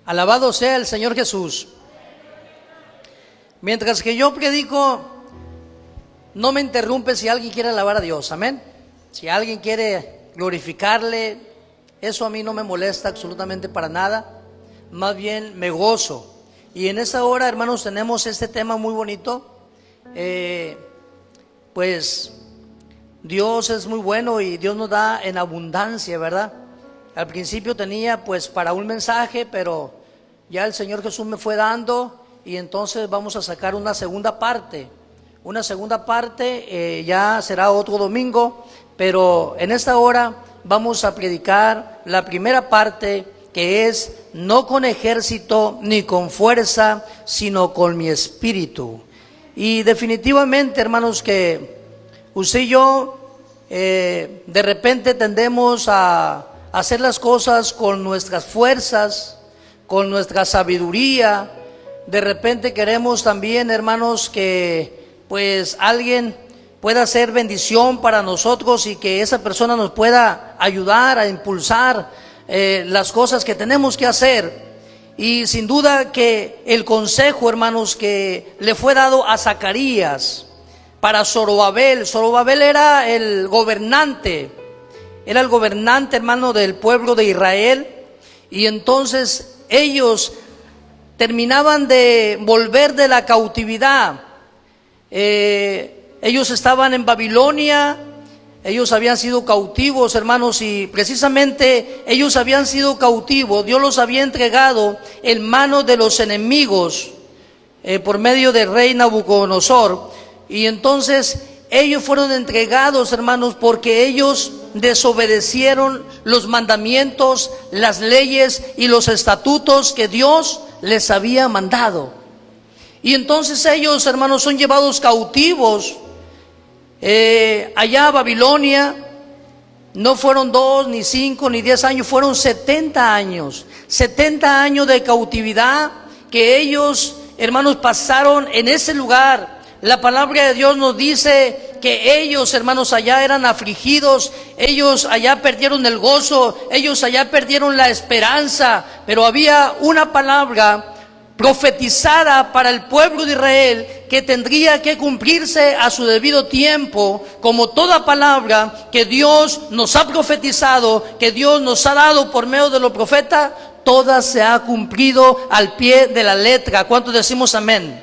Alabado sea el Señor Jesús. Mientras que yo predico, no me interrumpe si alguien quiere alabar a Dios, amén. Si alguien quiere glorificarle, eso a mí no me molesta absolutamente para nada. Más bien me gozo. Y en esta hora, hermanos, tenemos este tema muy bonito. Pues Dios es muy bueno y Dios nos da en abundancia, ¿verdad? Al principio tenía pues para un mensaje, pero ya el Señor Jesús me fue dando, y entonces vamos a sacar una segunda parte. Ya será otro domingo, pero en esta hora vamos a predicar la primera parte, que es: no con ejército ni con fuerza, sino con mi espíritu. Y definitivamente, hermanos, que usted y yo de repente tendemos a hacer las cosas con nuestras fuerzas, con nuestra sabiduría. De repente queremos también, hermanos, que pues alguien pueda ser bendición para nosotros y que esa persona nos pueda ayudar a impulsar las cosas que tenemos que hacer. Y sin duda que el consejo, hermanos, que le fue dado a Zacarías para Zorobabel era el gobernante, hermano, del pueblo de Israel. Y entonces ellos terminaban de volver de la cautividad. Ellos estaban en Babilonia. Ellos habían sido cautivos, hermanos, y precisamente ellos habían sido cautivos. Dios los había entregado en manos de los enemigos por medio del rey Nabucodonosor. Y entonces ellos fueron entregados, hermanos, porque ellos desobedecieron los mandamientos, las leyes y los estatutos que Dios les había mandado. Y entonces ellos, hermanos, son llevados cautivos allá a Babilonia. No fueron 2, ni 5, ni 10 años, fueron 70 años. 70 años de cautividad que ellos, hermanos, pasaron en ese lugar. La palabra de Dios nos dice que ellos, hermanos, allá eran afligidos, ellos allá perdieron el gozo, ellos allá perdieron la esperanza. Pero había una palabra profetizada para el pueblo de Israel que tendría que cumplirse a su debido tiempo, como toda palabra que Dios nos ha profetizado, que Dios nos ha dado por medio de los profetas, toda se ha cumplido al pie de la letra. ¿Cuántos decimos amén?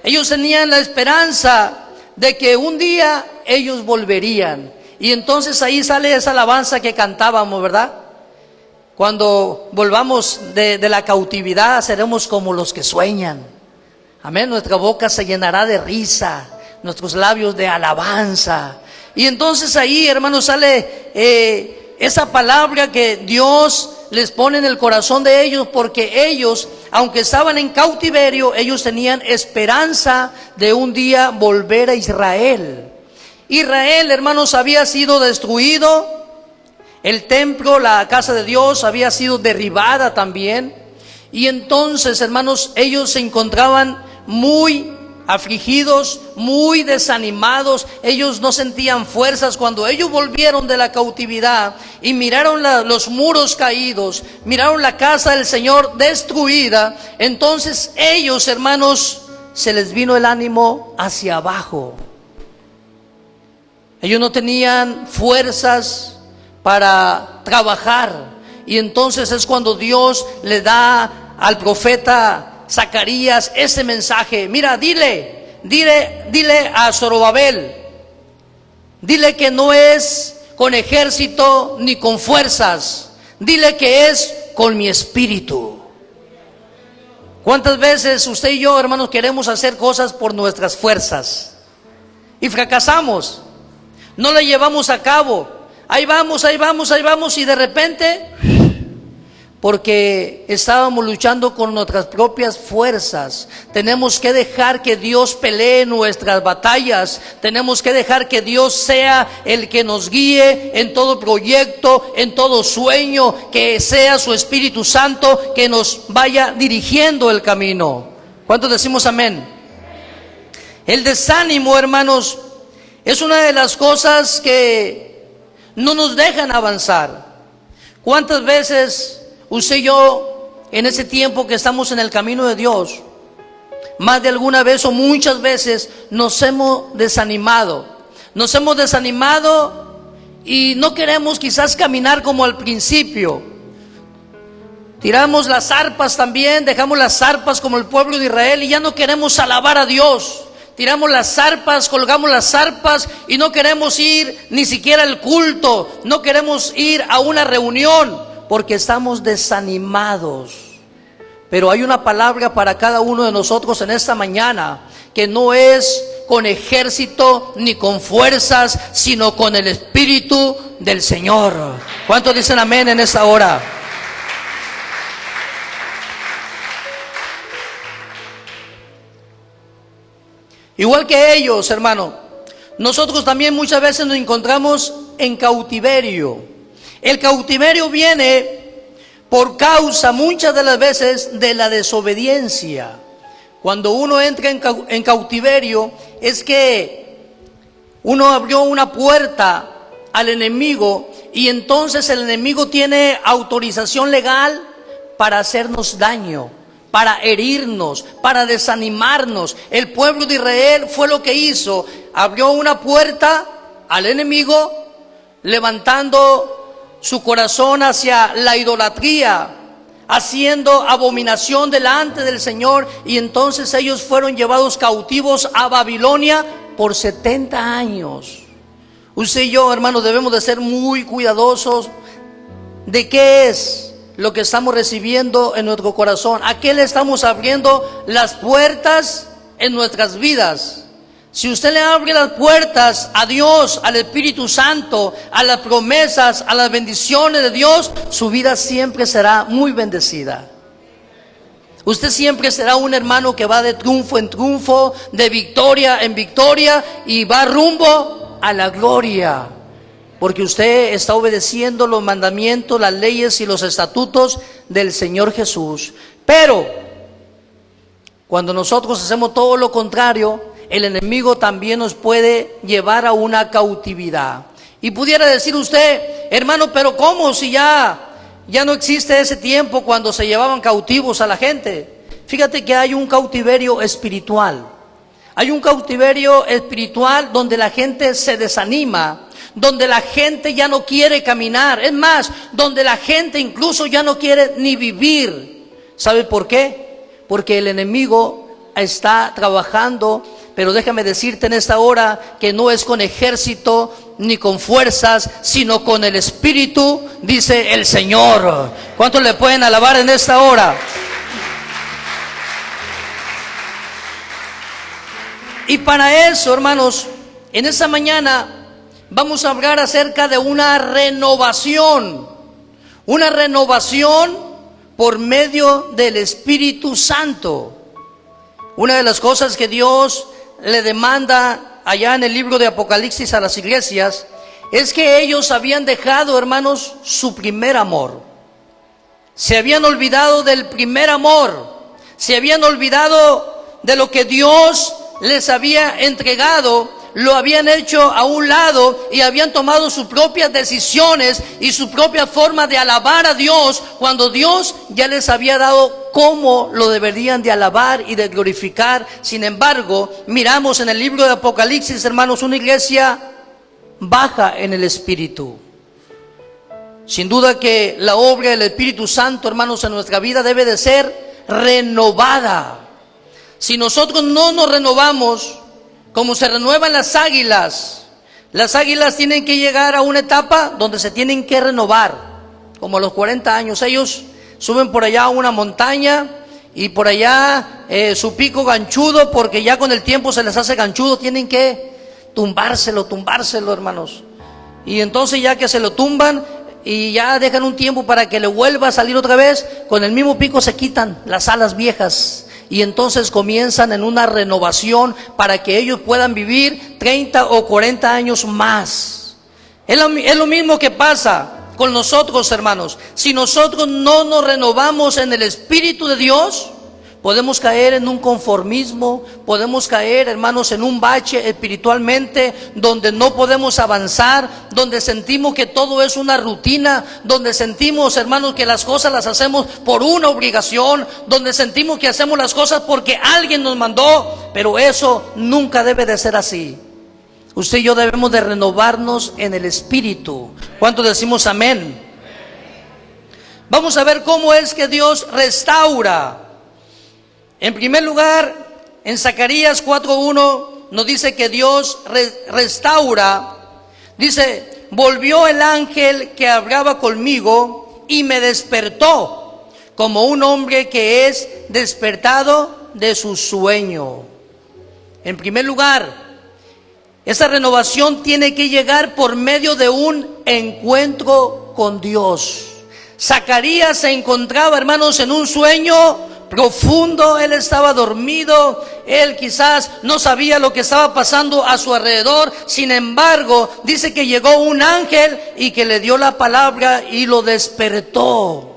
Ellos tenían la esperanza de que un día ellos volverían. Y entonces ahí sale esa alabanza que cantábamos, ¿verdad? Cuando volvamos de la cautividad, seremos como los que sueñan. Amén. Nuestra boca se llenará de risa, nuestros labios de alabanza. Y entonces ahí, hermanos, sale esa palabra que Dios les pone en el corazón de ellos, porque ellos, aunque estaban en cautiverio, ellos tenían esperanza de un día volver a Israel. Israel, hermanos, había sido destruido. El templo, la casa de Dios, había sido derribada también. Y entonces, hermanos, ellos se encontraban muy afligidos, muy desanimados. Ellos no sentían fuerzas. Cuando ellos volvieron de la cautividad y miraron los muros caídos, miraron la casa del Señor destruida, entonces ellos, hermanos, se les vino el ánimo hacia abajo. Ellos no tenían fuerzas para trabajar. Y entonces es cuando Dios le da al profeta Zacarías ese mensaje: mira, dile a Zorobabel, dile que no es con ejército ni con fuerzas, dile que es con mi espíritu. ¿Cuántas veces usted y yo, hermanos, queremos hacer cosas por nuestras fuerzas y fracasamos? No la llevamos a cabo. Ahí vamos, y de repente, porque estábamos luchando con nuestras propias fuerzas. Tenemos que dejar que Dios pelee nuestras batallas. Tenemos que dejar que Dios sea el que nos guíe en todo proyecto, en todo sueño. Que sea su Espíritu Santo que nos vaya dirigiendo el camino. ¿Cuántos decimos amén? El desánimo, hermanos, es una de las cosas que no nos dejan avanzar. ¿Cuántas veces usted y yo en ese tiempo que estamos en el camino de Dios, más de alguna vez o muchas veces nos hemos desanimado. Nos hemos desanimado y no queremos quizás caminar como al principio. Tiramos las arpas también, dejamos las arpas como el pueblo de Israel y ya no queremos alabar a Dios. Tiramos las arpas, colgamos las arpas y no queremos ir ni siquiera al culto, no queremos ir a una reunión porque estamos desanimados. Pero hay una palabra para cada uno de nosotros en esta mañana, que no es con ejército ni con fuerzas, sino con el Espíritu del Señor. ¿Cuántos dicen amén en esta hora? Igual que ellos, hermano, nosotros también muchas veces nos encontramos en cautiverio. El cautiverio viene por causa muchas de las veces de la desobediencia. Cuando uno entra en cautiverio es que uno abrió una puerta al enemigo y entonces el enemigo tiene autorización legal para hacernos daño, para herirnos, para desanimarnos. El pueblo de Israel fue lo que hizo, abrió una puerta al enemigo, levantando su corazón hacia la idolatría, haciendo abominación delante del Señor, y entonces ellos fueron llevados cautivos a Babilonia por 70 años. Usted y yo, hermanos, debemos de ser muy cuidadosos de qué es lo que estamos recibiendo en nuestro corazón, a qué le estamos abriendo las puertas en nuestras vidas. Si usted le abre las puertas a Dios, al Espíritu Santo, a las promesas, a las bendiciones de Dios, su vida siempre será muy bendecida. Usted siempre será un hermano que va de triunfo en triunfo, de victoria en victoria, y va rumbo a la gloria, porque usted está obedeciendo los mandamientos, las leyes y los estatutos del Señor Jesús. Pero cuando nosotros hacemos todo lo contrario, el enemigo también nos puede llevar a una cautividad. Y pudiera decir usted, hermano, pero ¿cómo si ya no existe ese tiempo cuando se llevaban cautivos a la gente? Fíjate que hay un cautiverio espiritual. Hay un cautiverio espiritual donde la gente se desanima, donde la gente ya no quiere caminar. Es más, donde la gente incluso ya no quiere ni vivir. ¿Sabe por qué? Porque el enemigo está trabajando. Pero déjame decirte en esta hora que no es con ejército ni con fuerzas, sino con el Espíritu, dice el Señor. ¿Cuántos le pueden alabar en esta hora? Y para eso, hermanos, en esta mañana vamos a hablar acerca de una renovación por medio del Espíritu Santo. Una de las cosas que Dios le demanda allá en el libro de Apocalipsis a las iglesias es que ellos habían dejado, hermanos, su primer amor. Se habían olvidado del primer amor, se habían olvidado de lo que Dios les había entregado, lo habían hecho a un lado y habían tomado sus propias decisiones y su propia forma de alabar a Dios, cuando Dios ya les había dado cómo lo deberían de alabar y de glorificar. Sin embargo, miramos en el libro de Apocalipsis, hermanos, una iglesia baja en el espíritu. Sin duda que la obra del Espíritu Santo, hermanos, en nuestra vida debe de ser renovada. Si nosotros no nos renovamos, como se renuevan las águilas tienen que llegar a una etapa donde se tienen que renovar, como a los 40 años. Ellos suben por allá a una montaña y por allá su pico ganchudo, porque ya con el tiempo se les hace ganchudo, tienen que tumbárselo, hermanos. Y entonces ya que se lo tumban y ya dejan un tiempo para que le vuelva a salir otra vez, con el mismo pico se quitan las alas viejas. Y entonces comienzan en una renovación para que ellos puedan vivir 30 o 40 años más. Es lo mismo que pasa con nosotros, hermanos. Si nosotros no nos renovamos en el Espíritu de Dios, Podemos caer en un conformismo, podemos caer, hermanos, en un bache espiritualmente donde no podemos avanzar, donde sentimos que todo es una rutina, donde sentimos, hermanos, que las cosas las hacemos por una obligación, donde sentimos que hacemos las cosas porque alguien nos mandó, pero eso nunca debe de ser así. Usted y yo debemos de renovarnos en el espíritu. ¿Cuántos decimos amén? Vamos a ver cómo es que Dios restaura. En primer lugar, en Zacarías 4:1 nos dice que Dios restaura. Dice: volvió el ángel que hablaba conmigo y me despertó como un hombre que es despertado de su sueño. En primer lugar, esa renovación tiene que llegar por medio de un encuentro con Dios. Zacarías se encontraba, hermanos, en un sueño profundo. Él estaba dormido, él quizás no sabía lo que estaba pasando a su alrededor. Sin embargo, dice que llegó un ángel y que le dio la palabra y lo despertó.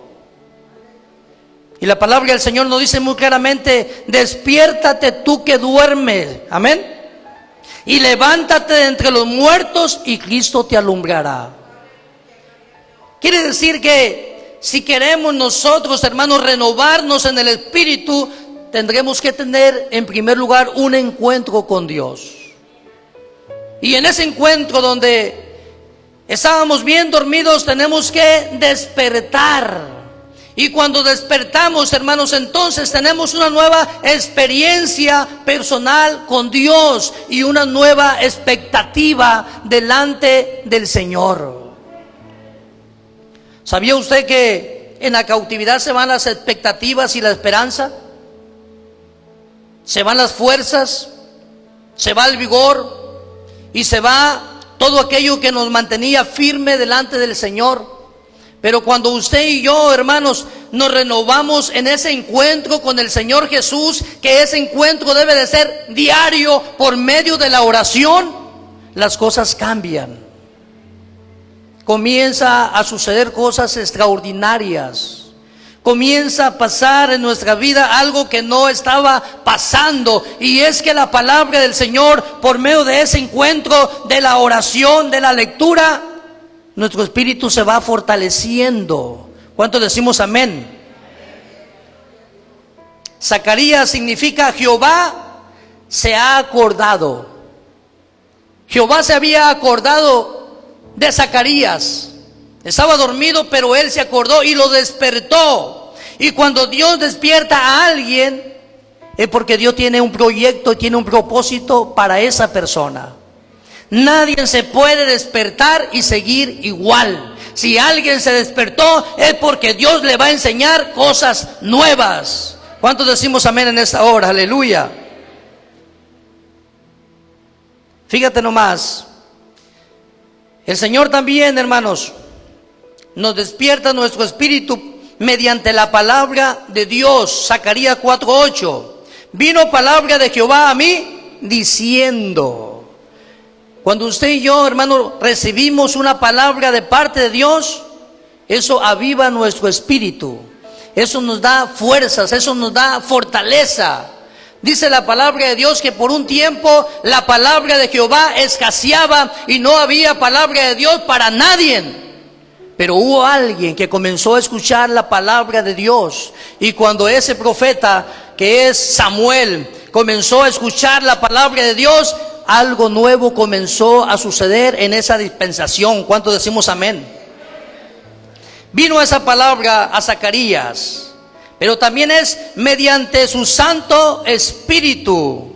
Y la palabra del Señor nos dice muy claramente: despiértate tú que duermes, amén, y levántate de entre los muertos y Cristo te alumbrará. Quiere decir que si queremos nosotros, hermanos, renovarnos en el espíritu, tendremos que tener en primer lugar un encuentro con Dios. Y en ese encuentro donde estábamos bien dormidos, tenemos que despertar. Y cuando despertamos, hermanos, entonces tenemos una nueva experiencia personal con Dios y una nueva expectativa delante del Señor. ¿Sabía usted que en la cautividad se van las expectativas y la esperanza? Se van las fuerzas, se va el vigor y se va todo aquello que nos mantenía firme delante del Señor. Pero cuando usted y yo, hermanos, nos renovamos en ese encuentro con el Señor Jesús, que ese encuentro debe de ser diario por medio de la oración, las cosas cambian. Comienza a suceder cosas extraordinarias. Comienza a pasar en nuestra vida algo que no estaba pasando, y es que la palabra del Señor, por medio de ese encuentro, de la oración, de la lectura, nuestro espíritu se va fortaleciendo. ¿Cuántos decimos amén? Zacarías significa Jehová se ha acordado. Jehová se había acordado de Zacarías. Estaba dormido, pero él se acordó y lo despertó. Y cuando Dios despierta a alguien, es porque Dios tiene un proyecto y tiene un propósito para esa persona. Nadie se puede despertar y seguir igual. Si alguien se despertó, es porque Dios le va a enseñar cosas nuevas. ¿Cuántos decimos amén en esta hora? Aleluya. Fíjate nomás, el Señor también, hermanos, nos despierta nuestro espíritu mediante la palabra de Dios. Zacarías 4:8. Vino palabra de Jehová a mí diciendo. Cuando usted y yo, hermano, recibimos una palabra de parte de Dios, eso aviva nuestro espíritu. Eso nos da fuerzas, eso nos da fortaleza. Dice la palabra de Dios que por un tiempo la palabra de Jehová escaseaba y no había palabra de Dios para nadie. Pero hubo alguien que comenzó a escuchar la palabra de Dios. Y cuando ese profeta, que es Samuel, comenzó a escuchar la palabra de Dios, algo nuevo comenzó a suceder en esa dispensación. ¿Cuántos decimos amén? Vino esa palabra a Zacarías, pero también es mediante su Santo Espíritu.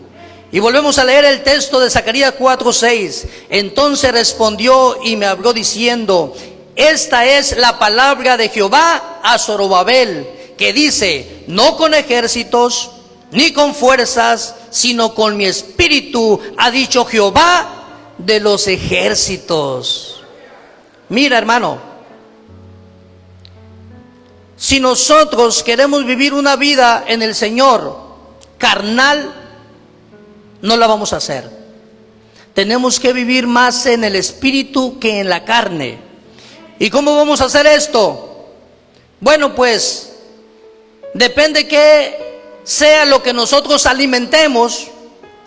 Y volvemos a leer el texto de Zacarías 4:6. Entonces respondió y me habló diciendo: esta es la palabra de Jehová a Zorobabel, que dice: no con ejércitos ni con fuerzas, sino con mi espíritu, ha dicho Jehová de los ejércitos. Mira, hermano, si nosotros queremos vivir una vida en el Señor carnal, no la vamos a hacer. Tenemos que vivir más en el espíritu que en la carne. ¿Y cómo vamos a hacer esto? Bueno, pues depende qué sea lo que nosotros alimentemos,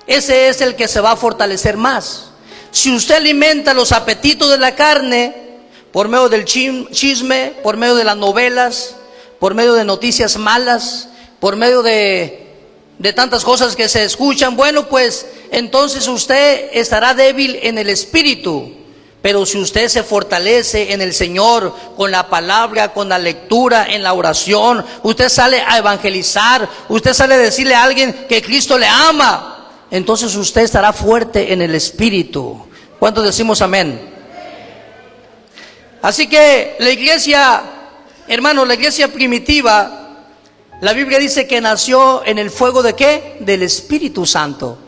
ese es el que se va a fortalecer más. Si usted alimenta los apetitos de la carne por medio del chisme, por medio de las novelas, por medio de noticias malas, por medio de tantas cosas que se escuchan, bueno, pues entonces usted estará débil en el espíritu. Pero si usted se fortalece en el Señor, con la palabra, con la lectura, en la oración, usted sale a evangelizar, usted sale a decirle a alguien que Cristo le ama, entonces usted estará fuerte en el espíritu. ¿Cuántos decimos amén? Así que la iglesia, hermanos, la iglesia primitiva, la Biblia dice que nació en el fuego ¿de qué? Del Espíritu Santo.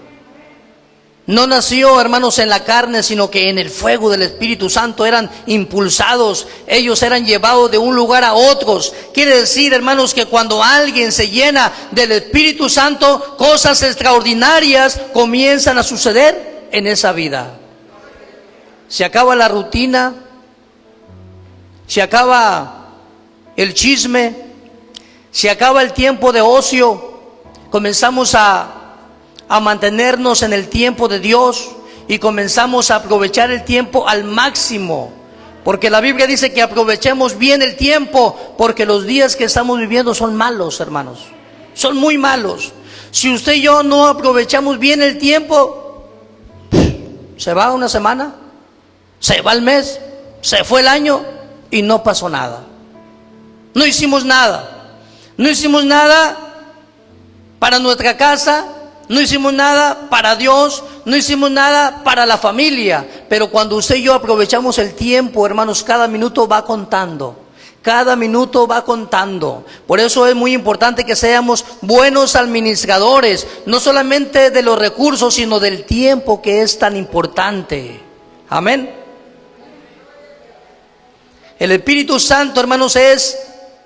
No nació, hermanos, en la carne, sino que en el fuego del Espíritu Santo eran impulsados, ellos eran llevados de un lugar a otros. Quiere decir, hermanos, que cuando alguien se llena del Espíritu Santo, cosas extraordinarias comienzan a suceder en esa vida. Se acaba la rutina, se acaba el chisme, se acaba el tiempo de ocio, comenzamos a mantenernos en el tiempo de Dios y comenzamos a aprovechar el tiempo al máximo, porque la Biblia dice que aprovechemos bien el tiempo, porque los días que estamos viviendo son malos, hermanos, son muy malos. Si usted y yo no aprovechamos bien el tiempo, se va una semana, se va el mes, se fue el año y no pasó nada. No hicimos nada, no hicimos nada para nuestra casa, no hicimos nada para Dios, no hicimos nada para la familia. Pero cuando usted y yo aprovechamos el tiempo, hermanos, cada minuto va contando. Cada minuto va contando. Por eso es muy importante que seamos buenos administradores, no solamente de los recursos, sino del tiempo, que es tan importante. Amén. El Espíritu Santo, hermanos, es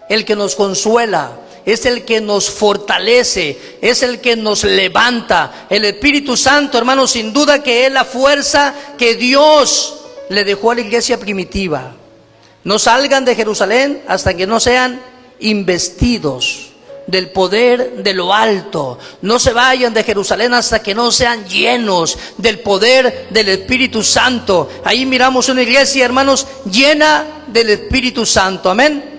el que nos consuela, es el que nos fortalece, es el que nos levanta. El Espíritu Santo, hermanos, sin duda que es la fuerza que Dios le dejó a la iglesia primitiva. No salgan de Jerusalén hasta que no sean investidos del poder de lo alto. No se vayan de Jerusalén hasta que no sean llenos del poder del Espíritu Santo. Ahí miramos una iglesia, hermanos, llena del Espíritu Santo. Amén.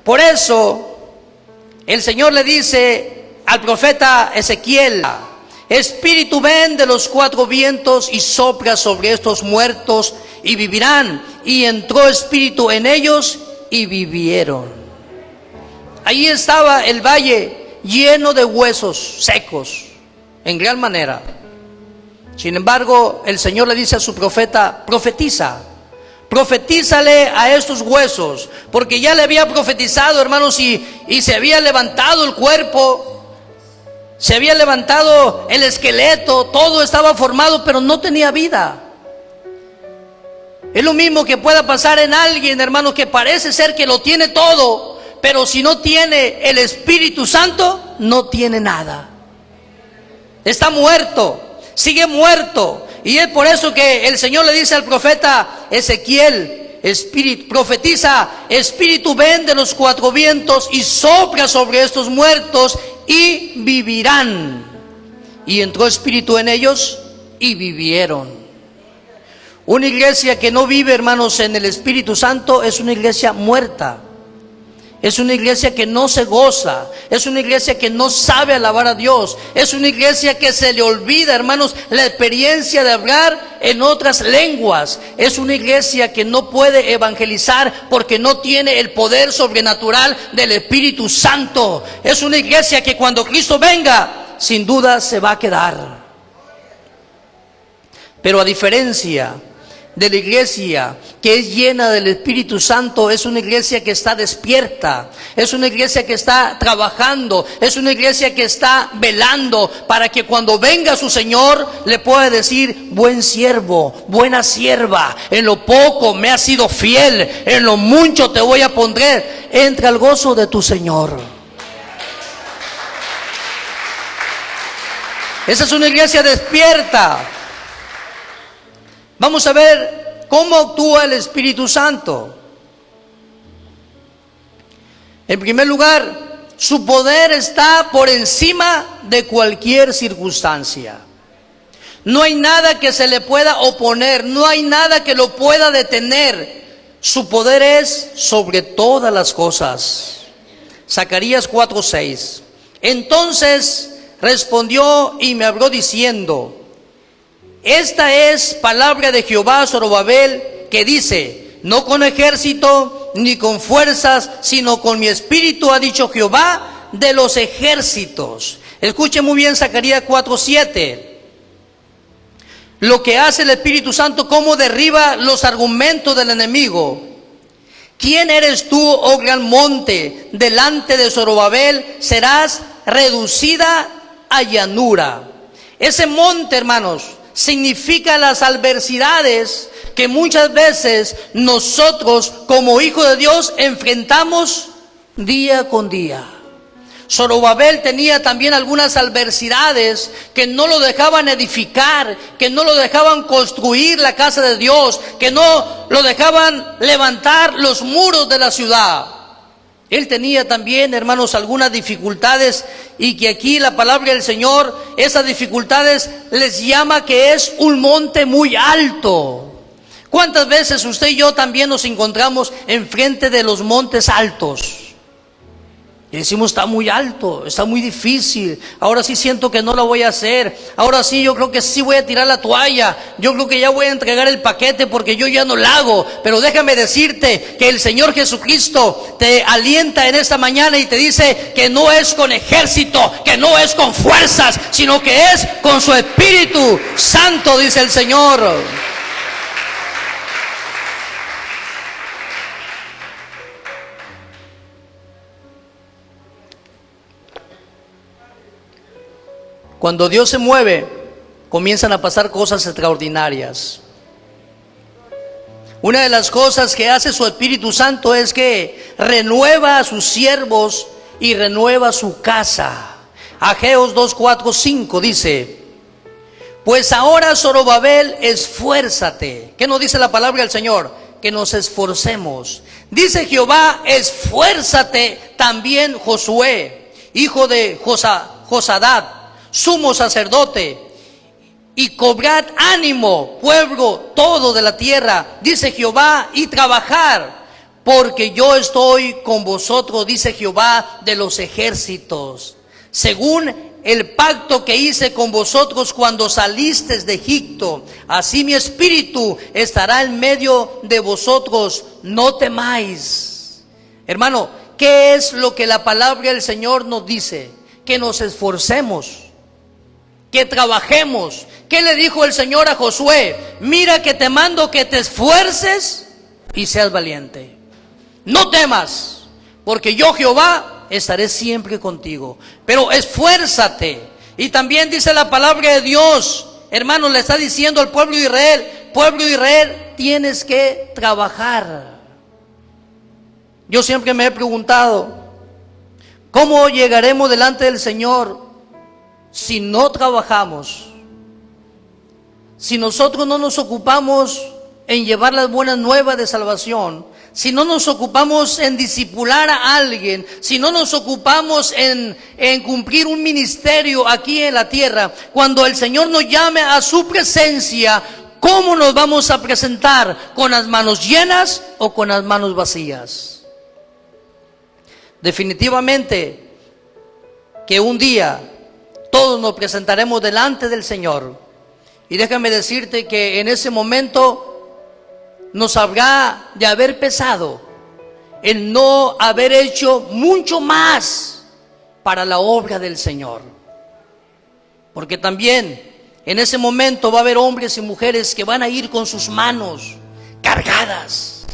Por eso el Señor le dice al profeta Ezequiel: Espíritu, ven de los cuatro vientos y sopla sobre estos muertos y vivirán. Y entró espíritu en ellos y vivieron. Ahí estaba el valle lleno de huesos secos, en gran manera. Sin embargo, el Señor le dice a su profeta: profetiza. Profetízale a estos huesos, porque ya le había profetizado, hermanos, y se había levantado el cuerpo, se había levantado el esqueleto, todo estaba formado, pero no tenía vida. Es lo mismo que pueda pasar en alguien, hermanos, que parece ser que lo tiene todo, pero si no tiene el Espíritu Santo, no tiene nada. Está muerto, sigue muerto. Y es por eso que el Señor le dice al profeta Ezequiel: profetiza, Espíritu, ven de los cuatro vientos y sopla sobre estos muertos y vivirán. Y entró espíritu en ellos y vivieron. Una iglesia que no vive, hermanos, en el Espíritu Santo es una iglesia muerta. Es una iglesia que no se goza, es una iglesia que no sabe alabar a Dios, es una iglesia que se le olvida, hermanos, la experiencia de hablar en otras lenguas. Es una iglesia que no puede evangelizar porque no tiene el poder sobrenatural del Espíritu Santo. Es una iglesia que cuando Cristo venga, sin duda se va a quedar. Pero a diferencia de la iglesia que es llena del Espíritu Santo, es una iglesia que está despierta, es una iglesia que está trabajando, es una iglesia que está velando para que cuando venga su Señor le pueda decir: buen siervo, buena sierva, en lo poco me has sido fiel, en lo mucho te voy a poner, entra al gozo de tu Señor. Esa es una iglesia despierta. Vamos a ver cómo actúa el Espíritu Santo. En primer lugar, su poder está por encima de cualquier circunstancia. No hay nada que se le pueda oponer, no hay nada que lo pueda detener. Su poder es sobre todas las cosas. Zacarías 4:6. Entonces respondió y me habló diciendo: esta es palabra de Jehová a Zorobabel, que dice: no con ejército ni con fuerzas, sino con mi espíritu, ha dicho Jehová de los ejércitos. Escuche muy bien Zacarías 4:7. Lo que hace el Espíritu Santo, cómo derriba los argumentos del enemigo. ¿Quién eres tú, oh gran monte? Delante de Zorobabel serás reducida a llanura. Ese monte, hermanos, significa las adversidades que muchas veces nosotros como hijos de Dios enfrentamos día con día. Zorobabel tenía también algunas adversidades que no lo dejaban edificar, que no lo dejaban construir la casa de Dios, que no lo dejaban levantar los muros de la ciudad. Él tenía también, hermanos, algunas dificultades, y que aquí la palabra del Señor, esas dificultades les llama que es un monte muy alto. ¿Cuántas veces usted y yo también nos encontramos enfrente de los montes altos? Y decimos: está muy alto, está muy difícil, ahora sí siento que no lo voy a hacer, ahora sí yo creo que sí voy a tirar la toalla, yo creo que ya voy a entregar el paquete porque yo ya no lo hago. Pero déjame decirte que el Señor Jesucristo te alienta en esta mañana y te dice que no es con ejército, que no es con fuerzas, sino que es con su Espíritu Santo, dice el Señor. Cuando Dios se mueve, comienzan a pasar cosas extraordinarias. Una de las cosas que hace su Espíritu Santo es que renueva a sus siervos y renueva su casa. Ageos 2, 4, 5 dice: pues ahora, Zorobabel, esfuérzate. ¿Qué nos dice la palabra del Señor? Que nos esforcemos. Dice Jehová: esfuérzate también, Josué, hijo de Josadat, sumo sacerdote, y cobrad ánimo, pueblo todo de la tierra, dice Jehová, y trabajar, porque yo estoy con vosotros, dice Jehová de los ejércitos, según el pacto que hice con vosotros cuando salisteis de Egipto. Así mi espíritu estará en medio de vosotros, no temáis. Hermano, ¿qué es lo que la palabra del Señor nos dice? Que nos esforcemos, que trabajemos. ¿Qué le dijo el Señor a Josué? Mira que te mando que te esfuerces y seas valiente. No temas, porque yo, Jehová, estaré siempre contigo. Pero esfuérzate. Y también dice la palabra de Dios, hermanos, le está diciendo al pueblo de Israel: pueblo de Israel, tienes que trabajar. Yo siempre me he preguntado, ¿cómo llegaremos delante del Señor si no trabajamos? Si nosotros no nos ocupamos en llevar las buenas nuevas de salvación, si no nos ocupamos en discipular a alguien, si no nos ocupamos en cumplir un ministerio aquí en la tierra, cuando el Señor nos llame a su presencia, ¿cómo nos vamos a presentar? ¿Con las manos llenas o con las manos vacías? Definitivamente que un día todos nos presentaremos delante del Señor. Y déjame decirte que en ese momento nos habrá de haber pesado el no haber hecho mucho más para la obra del Señor. Porque también en ese momento va a haber hombres y mujeres que van a ir con sus manos cargadas,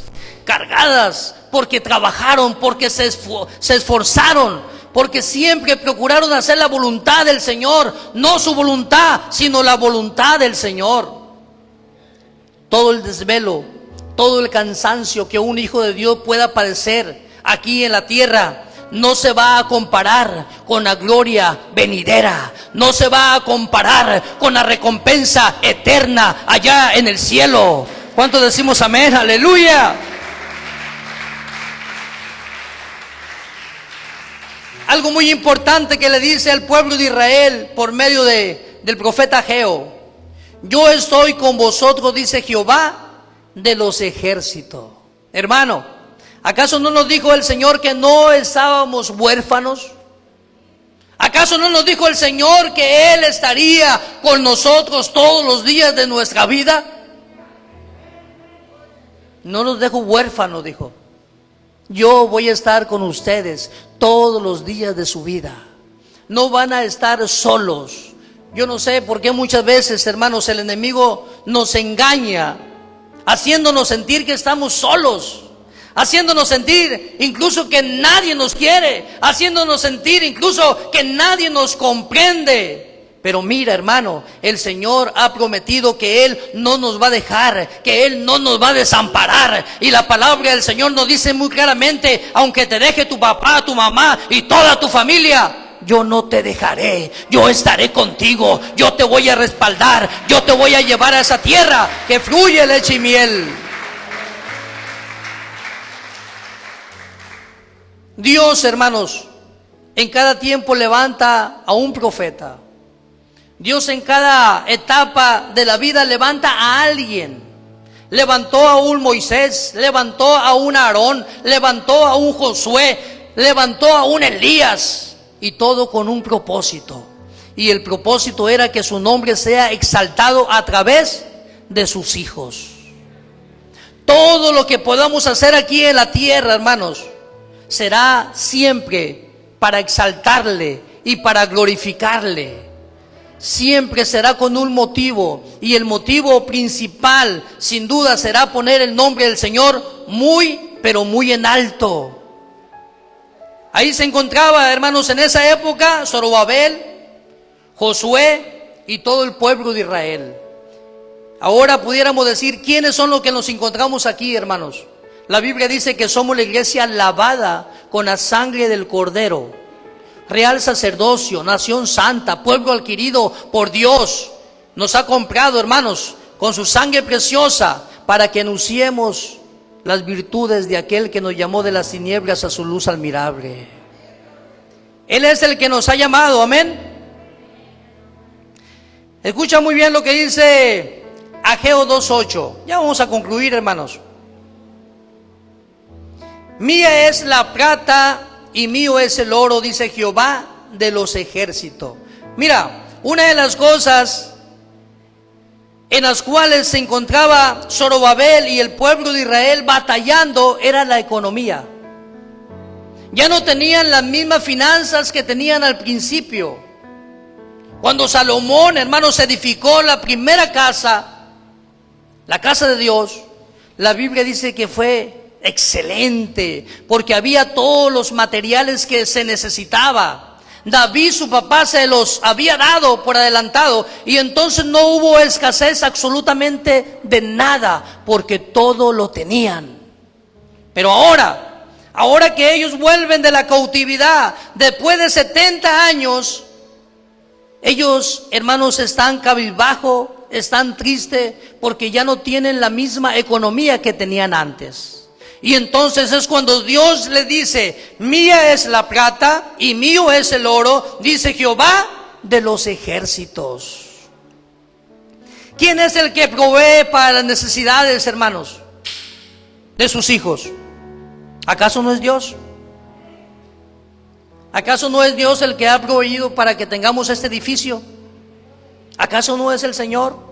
porque trabajaron, porque se esforzaron, porque siempre procuraron hacer la voluntad del Señor, no su voluntad, sino la voluntad del Señor. Todo el desvelo, todo el cansancio que un hijo de Dios pueda padecer aquí en la tierra no se va a comparar con la gloria venidera, no se va a comparar con la recompensa eterna allá en el cielo. ¿Cuántos decimos amén? Aleluya. algo muy importante que le dice al pueblo de Israel por medio del profeta Ageo. Yo estoy con vosotros, dice Jehová de los ejércitos. Hermano, ¿acaso no nos dijo el Señor que no estábamos huérfanos? ¿Acaso no nos dijo el Señor que Él estaría con nosotros todos los días de nuestra vida? No nos dejo huérfanos, dijo. Yo voy a estar con ustedes todos los días de su vida. No van a estar solos. Yo no sé por qué muchas veces, hermanos, el enemigo nos engaña, haciéndonos sentir que estamos solos, haciéndonos sentir incluso que nadie nos quiere, haciéndonos sentir incluso que nadie nos comprende. Pero mira, hermano, el Señor ha prometido que Él no nos va a dejar, que Él no nos va a desamparar. Y la palabra del Señor nos dice muy claramente: aunque te deje tu papá, tu mamá y toda tu familia, yo no te dejaré, yo estaré contigo, yo te voy a respaldar, yo te voy a llevar a esa tierra que fluye leche y miel. Dios, hermanos, en cada tiempo levanta a un profeta. Dios en cada etapa de la vida levanta a alguien. Levantó a un Moisés, levantó a un Aarón, levantó a un Josué, levantó a un Elías, y todo con un propósito. Y el propósito era que su nombre sea exaltado a través de sus hijos. Todo lo que podamos hacer aquí en la tierra, hermanos, será siempre para exaltarle y para glorificarle. Siempre será con un motivo, y el motivo principal sin duda será poner el nombre del Señor muy, pero muy en alto. Ahí se encontraba, hermanos, en esa época Zorobabel, Josué y todo el pueblo de Israel. Ahora pudiéramos decir, ¿quiénes son los que nos encontramos aquí, hermanos? La Biblia dice que somos la iglesia lavada con la sangre del Cordero, real sacerdocio, nación santa, pueblo adquirido por Dios. Nos ha comprado, hermanos, con su sangre preciosa, para que anunciemos las virtudes de aquel que nos llamó de las tinieblas a su luz admirable. Él es el que nos ha llamado, amén. Escucha muy bien lo que dice Ageo 2:8. Ya vamos a concluir, hermanos. Mía es la plata y mío es el oro, dice Jehová de los ejércitos. Mira, una de las cosas en las cuales se encontraba Zorobabel y el pueblo de Israel batallando era la economía. Ya no tenían las mismas finanzas que tenían al principio. Cuando Salomón, hermanos, edificó la primera casa, la casa de Dios, la Biblia dice que fue excelente, porque había todos los materiales que se necesitaba. David, su papá, se los había dado por adelantado, y entonces no hubo escasez absolutamente de nada, porque todo lo tenían. Pero ahora que ellos vuelven de la cautividad, después de 70 años, ellos, hermanos, están cabizbajo, están tristes, porque ya no tienen la misma economía que tenían antes. Y entonces es cuando Dios le dice: mía es la plata y mío es el oro, dice Jehová de los ejércitos. ¿Quién es el que provee para las necesidades, hermanos, de sus hijos? ¿Acaso no es Dios? ¿Acaso no es Dios el que ha proveído para que tengamos este edificio? ¿Acaso no es el Señor?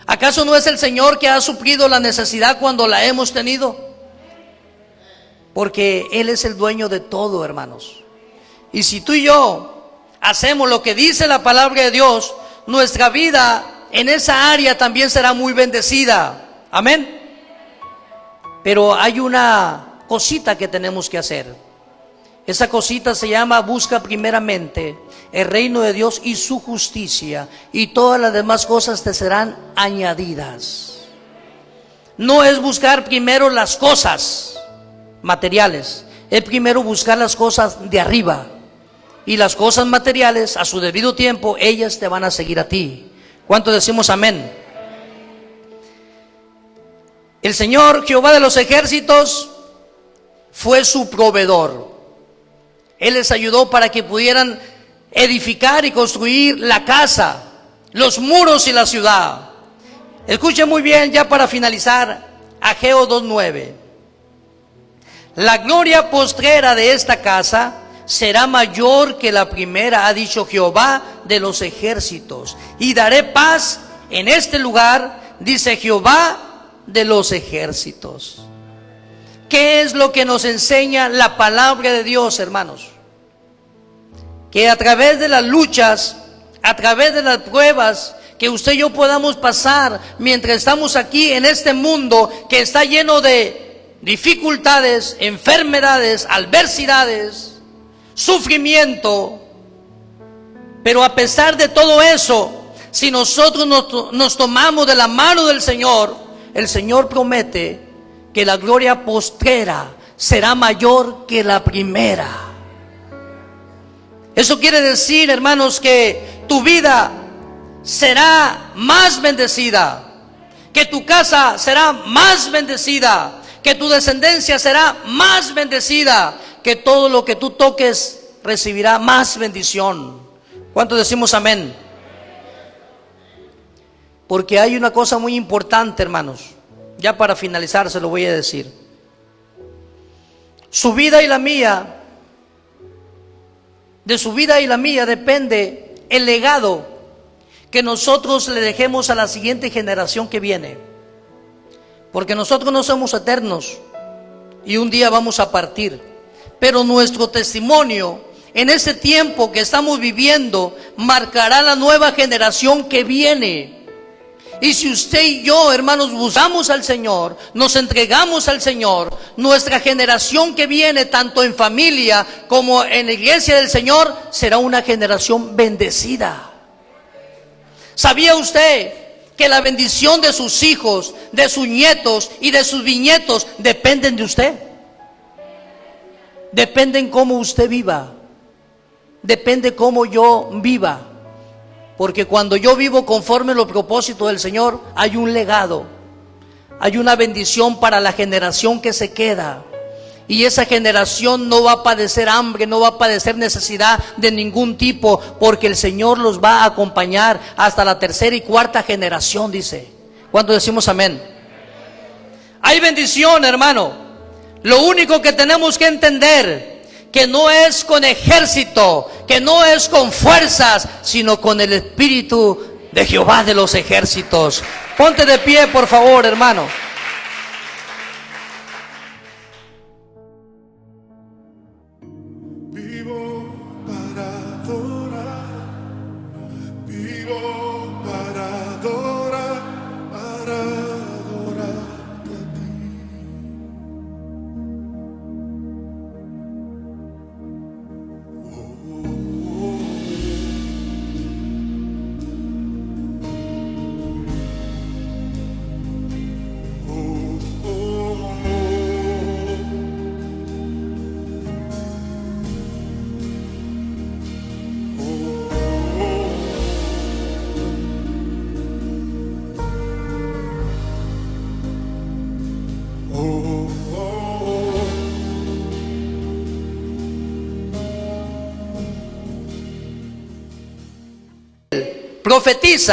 ¿Acaso no es el Señor que ha suplido la necesidad cuando la hemos tenido? Porque Él es el dueño de todo, hermanos. Y si tú y yo hacemos lo que dice la palabra de Dios, nuestra vida en esa área también será muy bendecida. Amén. Pero hay una cosita que tenemos que hacer. Esa cosita se llama: busca primeramente el reino de Dios y su justicia, y todas las demás cosas te serán añadidas. No es buscar primero las cosas materiales, es primero buscar las cosas de arriba, y las cosas materiales a su debido tiempo ellas te van a seguir a ti. ¿Cuánto decimos amén? El Señor Jehová de los ejércitos fue su proveedor. Él les ayudó para que pudieran edificar y construir la casa, los muros y la ciudad. Escuchen muy bien, ya para finalizar, Ageo 2:9. La gloria postrera de esta casa será mayor que la primera, ha dicho Jehová de los ejércitos, y daré paz en este lugar, dice Jehová de los ejércitos. ¿Qué es lo que nos enseña la palabra de Dios, hermanos? Que a través de las luchas, a través de las pruebas que usted y yo podamos pasar mientras estamos aquí en este mundo que está lleno de dificultades, enfermedades, adversidades, sufrimiento, pero a pesar de todo eso, si nosotros nos tomamos de la mano del Señor, el Señor promete que la gloria postrera será mayor que la primera. Eso quiere decir, hermanos, que tu vida será más bendecida, que tu casa será más bendecida, que tu descendencia será más bendecida, que todo lo que tú toques recibirá más bendición. ¿Cuántos decimos amén? Porque hay una cosa muy importante, hermanos. Ya para finalizar se lo voy a decir. Su vida y la mía, de su vida y la mía depende el legado que nosotros le dejemos a la siguiente generación que viene. Porque nosotros no somos eternos y un día vamos a partir. Pero nuestro testimonio en este tiempo que estamos viviendo marcará la nueva generación que viene. Y si usted y yo, hermanos, buscamos al Señor, nos entregamos al Señor, nuestra generación que viene, tanto en familia como en la iglesia del Señor, será una generación bendecida. ¿Sabía usted que la bendición de sus hijos, de sus nietos y de sus bisnietos dependen de usted? Dependen cómo usted viva, depende cómo yo viva. Porque cuando yo vivo conforme a los propósitos del Señor, hay un legado, hay una bendición para la generación que se queda. Y esa generación no va a padecer hambre, no va a padecer necesidad de ningún tipo, porque el Señor los va a acompañar hasta la tercera y cuarta generación, dice. ¿Cuánto decimos amén? Hay bendición, hermano. Lo único que tenemos que entender, que no es con ejército, que no es con fuerzas, sino con el Espíritu de Jehová de los ejércitos. Ponte de pie, por favor, hermano. Vivo para adorar, vivo para adorar, para adorarte a ti. Profetiza